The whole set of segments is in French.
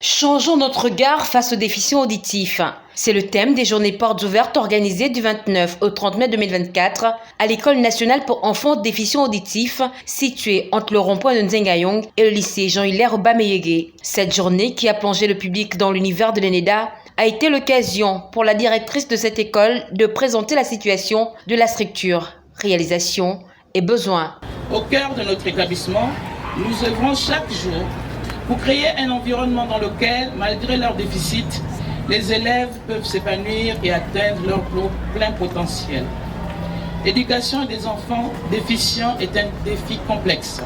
Changeons notre regard face aux déficients auditifs. C'est le thème des journées portes ouvertes organisées du 29 au 30 mai 2024 à l'École nationale pour enfants déficients auditifs située entre le rond-point de Nzengayong et le lycée Jean-Hilaire Obameyege. Cette journée qui a plongé le public dans l'univers de l'ENEDA a été l'occasion pour la directrice de cette école de présenter la situation de la structure, réalisation et besoins. Au cœur de notre établissement, nous œuvrons chaque jour pour créer un environnement dans lequel, malgré leurs déficits, les élèves peuvent s'épanouir et atteindre leur plein potentiel. L'éducation des enfants déficients est un défi complexe.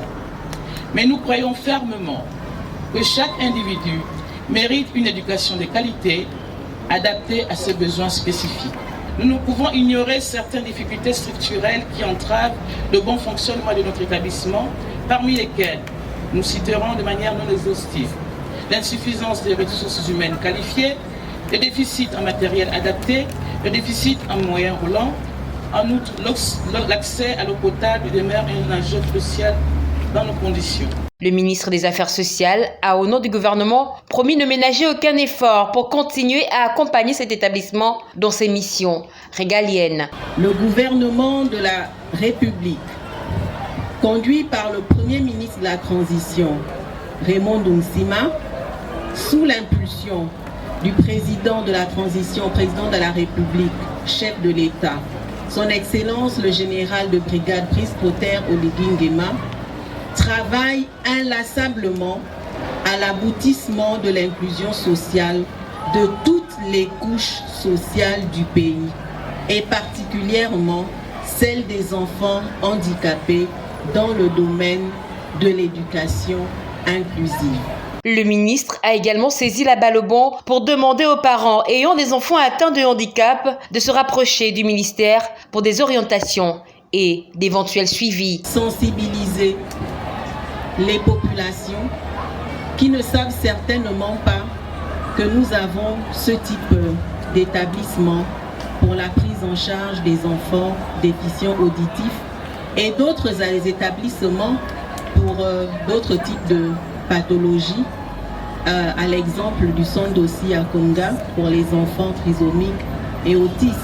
Mais nous croyons fermement que chaque individu mérite une éducation de qualité adaptée à ses besoins spécifiques. Nous ne pouvons ignorer certaines difficultés structurelles qui entravent le bon fonctionnement de notre établissement, parmi lesquelles nous citerons de manière non exhaustive l'insuffisance des ressources humaines qualifiées, le déficit en matériel adapté, le déficit en moyens roulants. En outre, l'accès à l'eau potable demeure un enjeu crucial dans nos conditions. Le ministre des Affaires sociales a, au nom du gouvernement, promis ne ménager aucun effort pour continuer à accompagner cet établissement dans ses missions régaliennes. Le gouvernement de la République, conduit par le Premier ministre de la Transition, Raymond Ndoumsima, sous l'impulsion du président de la Transition, président de la République, chef de l'État, son Excellence le général de brigade Brice Clotaire Oligui Nguema, travaille inlassablement à l'aboutissement de l'inclusion sociale de toutes les couches sociales du pays, et particulièrement celle des enfants handicapés dans le domaine de l'éducation inclusive. Le ministre a également saisi la balle au bond pour demander aux parents ayant des enfants atteints de handicap de se rapprocher du ministère pour des orientations et d'éventuels suivis. Sensibiliser les populations qui ne savent certainement pas que nous avons ce type d'établissement pour la prise en charge des enfants déficients auditifs et d'autres établissements pour d'autres types de pathologies, à l'exemple du centre d'Ossi à Konga pour les enfants trisomiques et autistes.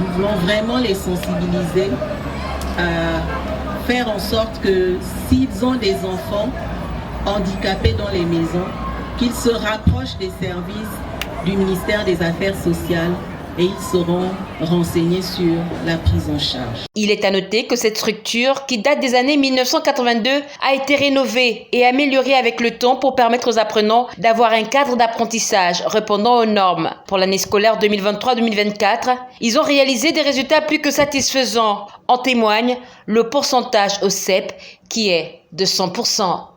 Nous voulons vraiment les sensibiliser à faire en sorte que s'ils ont des enfants handicapés dans les maisons, qu'ils se rapprochent des services du ministère des Affaires sociales et ils seront renseignés sur la prise en charge. Il est à noter que cette structure, qui date des années 1982, a été rénovée et améliorée avec le temps pour permettre aux apprenants d'avoir un cadre d'apprentissage répondant aux normes. Pour l'année scolaire 2023-2024, ils ont réalisé des résultats plus que satisfaisants. En témoigne le pourcentage au CEP qui est de 100%.